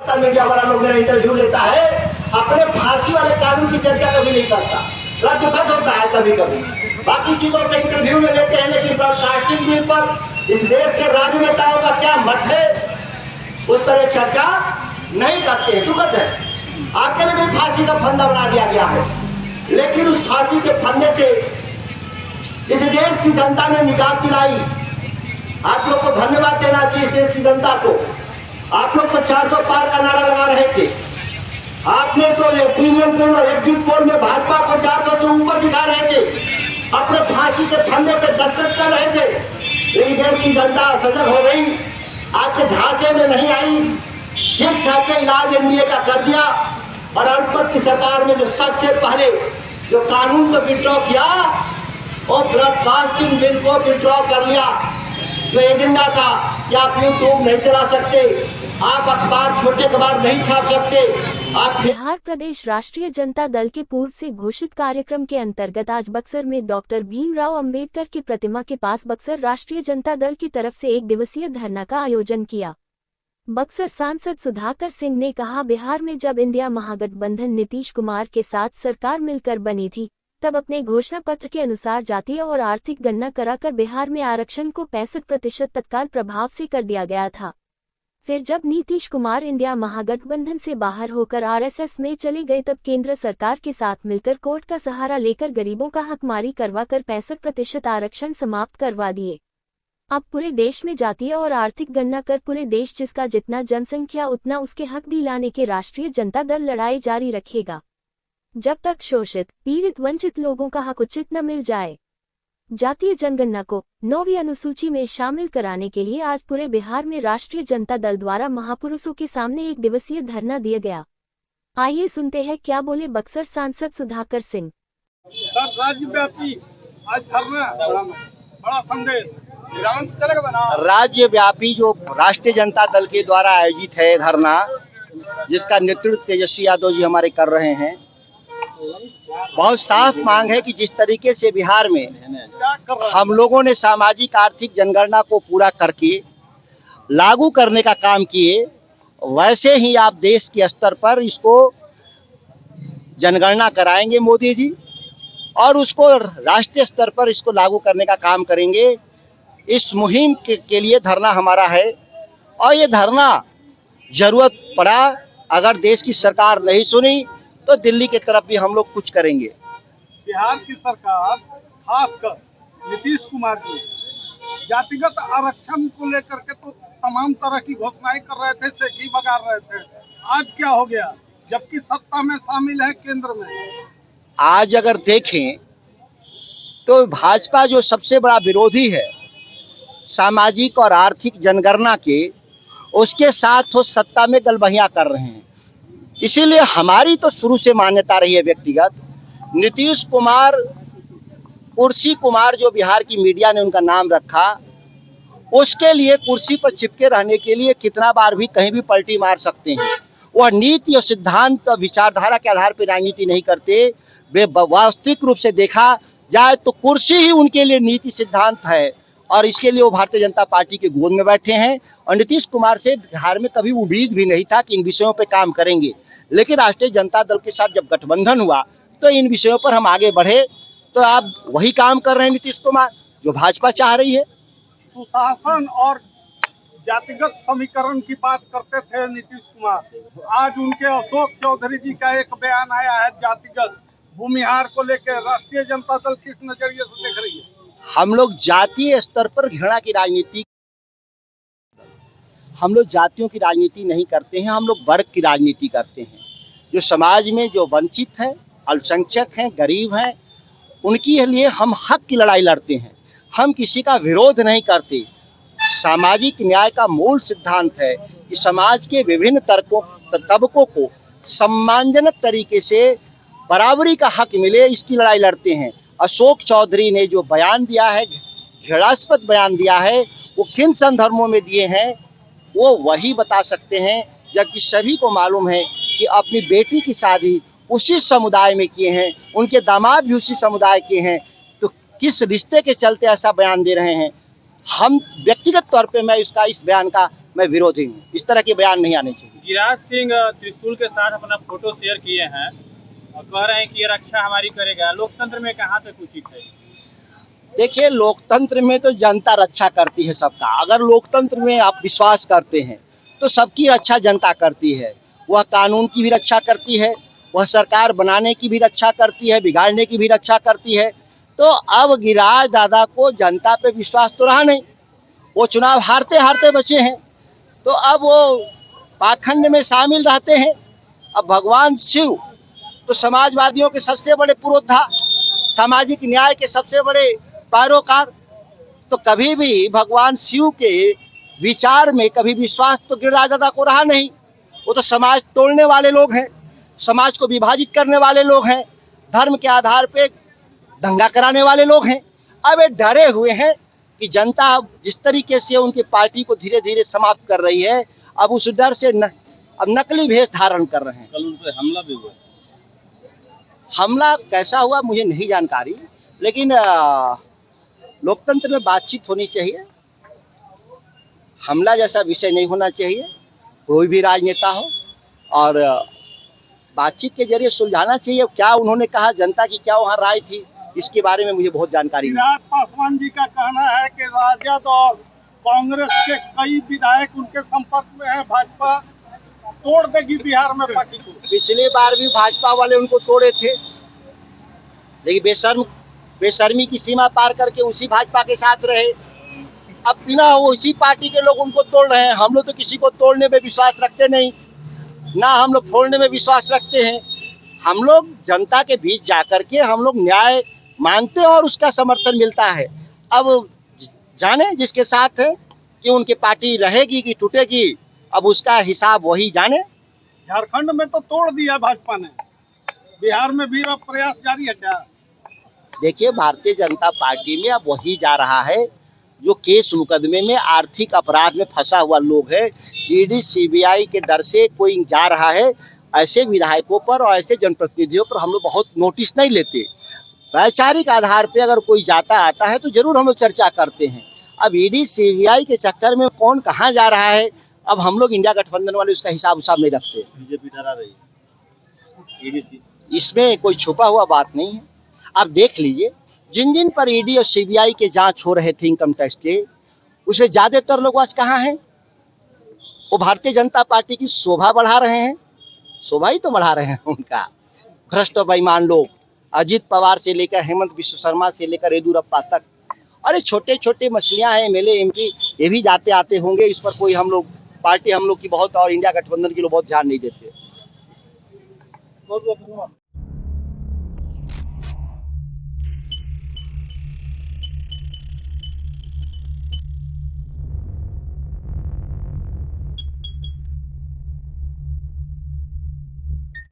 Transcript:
सत्ता मीडिया वाला लोग मेरा इंटरव्यू लेता है, अपने फांसी वाले कानून की चर्चा कभी नहीं करता। बड़ा दुखद होता है कभी कभी। बाकी चीजों पर इंटरव्यू में लेते हैं, लेकिन ब्रॉडकास्टिंग बिल पर इस देश के राजनेताओं का क्या मत है उस पर चर्चा नहीं करते हैं। दुखद है। आपके लिए भी फांसी का फंदा बना दिया गया है, लेकिन उस फांसी के फंदे से इस देश की जनता ने निजात दिलाई। आप लोग को धन्यवाद देना चाहिए इस देश की जनता को। आप लोग तो 400 पार का नारा लगा रहे थे। आपने तो ओपिनियन पोल और एग्जिट पोल में भाजपा को 400 से ऊपर दिखा रहे थे, अपने फांसी के फंदे पे दस्तखत कर रहे थे। लेकिन देश की जनता सजग हो गई, आपके झांसे में नहीं आई, ठीक ठाक से इलाज एनडीए का कर दिया। और अल्पमत की सरकार में जो सबसे पहले जो कानून को विड्रॉ किया और ब्रॉडकास्टिंग बिल को विड्रॉ कर लिया। जो एजेंडा था कि आप यूट्यूब नहीं चला सकते, आप अखबार छोटे अखबार नहीं छाप सकते, आप। बिहार प्रदेश राष्ट्रीय जनता दल के पूर्व से घोषित कार्यक्रम के अंतर्गत आज बक्सर में डॉक्टर भीमराव अंबेडकर की प्रतिमा के पास बक्सर राष्ट्रीय जनता दल की तरफ से 1 दिवसीय धरना का आयोजन किया। बक्सर सांसद सुधाकर सिंह ने कहा, बिहार में जब इंडिया महागठबंधन नीतीश कुमार के साथ सरकार मिलकर बनी थी, तब अपने घोषणा पत्र के अनुसार जातीय और आर्थिक गणना कराकर बिहार में आरक्षण को 65% तत्काल प्रभाव से कर दिया गया था। फिर जब नीतीश कुमार इंडिया महागठबंधन से बाहर होकर आरएसएस में चले गए, तब केंद्र सरकार के साथ मिलकर कोर्ट का सहारा लेकर गरीबों का हकमारी करवाकर 65% आरक्षण समाप्त करवा दिए। अब पूरे देश में जातीय और आर्थिक गणना कर पूरे देश जिसका जितना जनसंख्या उतना उसके हक दिलाने के राष्ट्रीय जनता दल लड़ाई जारी रखेगा, जब तक शोषित, पीड़ित, वंचित लोगों का हक उचित न मिल जाए। जातीय जनगणना को 9वीं अनुसूची में शामिल कराने के लिए आज पूरे बिहार में राष्ट्रीय जनता दल द्वारा महापुरुषों के सामने 1 दिवसीय धरना दिया गया। आइए सुनते हैं क्या बोले बक्सर सांसद सुधाकर सिंह। राज्यव्यापी आज धरना, बड़ा संदेश। राज्यव्यापी जो राष्ट्रीय जनता दल के द्वारा आयोजित है धरना, जिसका नेतृत्व तेजस्वी यादव जी हमारे कर रहे हैं, बहुत साफ मांग है कि जिस तरीके से बिहार में हम लोगों ने सामाजिक आर्थिक जनगणना को पूरा करके लागू करने का काम किए, वैसे ही आप देश के स्तर पर इसको जनगणना कराएंगे मोदी जी, और उसको राष्ट्रीय स्तर पर इसको लागू करने का काम करेंगे। इस मुहिम के लिए धरना हमारा है। और ये धरना जरूरत पड़ा, अगर देश की सरकार नहीं सुनी तो दिल्ली की तरफ भी हम लोग कुछ करेंगे। बिहार की सरकार, खासकर नीतीश कुमार जी, जातिगत आरक्षण को लेकर के तो तमाम तरह की घोषणाएं कर रहे थे, सेठी बगाड़ रहे थे। आज क्या हो गया, जबकि सत्ता में शामिल है केंद्र में। आज अगर देखें तो भाजपा जो सबसे बड़ा विरोधी है सामाजिक और आर्थिक जनगणना के, उसके साथ वो सत्ता में गलबहियां कर रहे हैं। इसीलिए हमारी तो शुरू से मान्यता रही है व्यक्तिगत, नीतीश कुमार, कुर्सी कुमार जो बिहार की मीडिया ने उनका नाम रखा, उसके लिए कुर्सी पर चिपके रहने के लिए कितना बार भी कहीं भी पलटी मार सकते हैं। वह नीति और सिद्धांत और विचारधारा के आधार पर राजनीति नहीं करते। वे वास्तविक रूप से देखा जाए तो कुर्सी ही उनके लिए नीति सिद्धांत है, और इसके लिए वो भारतीय जनता पार्टी के गोद में बैठे हैं। और नीतीश कुमार से बिहार में कभी उम्मीद भी नहीं था कि इन विषयों पर काम करेंगे, लेकिन राष्ट्रीय जनता दल के साथ जब गठबंधन हुआ तो इन विषयों पर हम आगे बढ़े। तो आप वही काम कर रहे हैं नीतीश कुमार जो भाजपा चाह रही है। सुशासन और जातिगत समीकरण की बात करते थे नीतीश कुमार, आज उनके अशोक चौधरी जी का एक बयान आया है जातिगत भूमिहार को लेकर। राष्ट्रीय जनता दल किस नजरिए से देख रही है? हम लोग जातीय स्तर पर घृणा की राजनीति, हम लोग जातियों की राजनीति नहीं करते हैं, हम लोग वर्ग की राजनीति करते हैं। जो समाज में जो वंचित हैं, अल्पसंख्यक हैं, गरीब हैं, उनके लिए हम हक की लड़ाई लड़ते हैं। हम किसी का विरोध नहीं करते। सामाजिक न्याय का मूल सिद्धांत है कि समाज के विभिन्न तबकों को सम्मानजनक तरीके से बराबरी का हक मिले, इसकी लड़ाई लड़ते हैं। अशोक चौधरी ने जो बयान दिया है, घृणास्पद बयान दिया है, वो किन संदर्भों में दिए हैं वो वही बता सकते हैं, जबकि सभी को मालूम है कि अपनी बेटी की शादी उसी समुदाय में किए हैं, उनके दामाद भी उसी समुदाय के हैं, तो किस रिश्ते के चलते ऐसा बयान दे रहे हैं। हम व्यक्तिगत तौर पे मैं इस बयान का मैं विरोधी हूँ। इस तरह के बयान नहीं आने चाहिए। गिरिराज सिंह त्रिशूल के साथ अपना फोटो शेयर किए हैं और कह रहे हैं कि ये रक्षा हमारी करेगा। लोकतंत्र में कहाँ तक उचित है? देखिए, लोकतंत्र में तो जनता रक्षा करती है सबका। अगर लोकतंत्र में आप विश्वास करते हैं तो सबकी रक्षा जनता करती है। वह कानून की भी रक्षा करती है, वह सरकार बनाने की भी रक्षा करती है, बिगाड़ने की भी रक्षा करती है। तो अब गिरिराज दादा को जनता पे विश्वास तो रहा नहीं, वो चुनाव हारते हारते बचे हैं, तो अब वो पाखंड में शामिल रहते हैं। अब भगवान शिव तो समाजवादियों के सबसे बड़े पुरोधा, सामाजिक न्याय के सबसे बड़े पैरोकार, तो कभी भी भगवान शिव के विचार में कभी विश्वास तो गिरिराज दादा को रहा नहीं। वो तो समाज तोड़ने वाले लोग हैं, समाज को विभाजित करने वाले लोग हैं, धर्म के आधार पे दंगा कराने वाले लोग हैं। अब ये डरे हुए हैं कि जनता जिस तरीके से उनकी पार्टी को धीरे धीरे समाप्त कर रही है, अब उस डर से अब नकली भेष धारण कर रहे हैं। कल उन पर हमला भी हुआ। हमला कैसा हुआ मुझे नहीं जानकारी, लेकिन लोकतंत्र में बातचीत होनी चाहिए। हमला जैसा विषय नहीं होना चाहिए, कोई भी राजनेता हो, और बातचीत के जरिए सुलझाना चाहिए। क्या उन्होंने कहा, जनता की क्या वहाँ राय थी, इसके बारे में मुझे बहुत जानकारी नहीं। चिराग पासवान जी का कहना है कि राजद और कांग्रेस के कई विधायक उनके संपर्क में है, भाजपा तोड़ देगी बिहार में पार्टी को। पिछली बार भी भाजपा वाले उनको तोड़े थे, लेकिन बेशर्मी की सीमा पार करके उसी भाजपा के साथ रहे। अब बिना उसी पार्टी के लोग उनको तोड़ रहे हैं। हम लोग तो किसी को तोड़ने में विश्वास रखते नहीं, ना हम लोग फोड़ने में विश्वास रखते हैं। हम लोग जनता के बीच जाकर के हम लोग न्याय मांगते हैं और उसका समर्थन मिलता है। अब जाने जिसके साथ है कि उनकी पार्टी रहेगी कि टूटेगी, अब उसका हिसाब वही जाने। झारखंड में तो तोड़ दिया भाजपा ने, बिहार में भी अब प्रयास जारी है क्या? देखिए, भारतीय जनता पार्टी में अब वही जा रहा है जो केस मुकदमे में आर्थिक अपराध में फंसा हुआ लोग है। ईडी सीबीआई के डर से कोई जा रहा है। ऐसे विधायकों पर और ऐसे जनप्रतिनिधियों पर हम लोग बहुत नोटिस नहीं लेते। वैचारिक आधार पे अगर कोई जाता आता है तो जरूर हम लोग चर्चा करते हैं। अब ईडी सीबीआई के चक्कर में कौन कहाँ जा रहा है, अब हम लोग इंडिया गठबंधन वाले उसका हिसाब उसाब नहीं रखते। बीजेपी डरा रही है ईडी से। इसमें कोई छुपा हुआ बात नहीं है। आप देख लीजिए, जिन जिन पर ईडी और सीबीआई के जांच हो रहे थे इनकम टैक्स के, उसमें ज्यादातर लोग आज कहाँ हैं? वो भारतीय जनता पार्टी की शोभा बढ़ा रहे हैं। शोभा ही तो बढ़ा रहे हैं उनका। भ्रष्ट और बेईमान लोग, अजीत पवार से लेकर हेमंत बिश्व शर्मा से लेकर येदियुरप्पा तक। अरे छोटे छोटे मछलियां हैं, एमएलए एमपी, ये भी जाते आते होंगे। इस पर कोई हम लोग पार्टी हम लोग की बहुत और इंडिया गठबंधन की लोग बहुत ध्यान नहीं देते।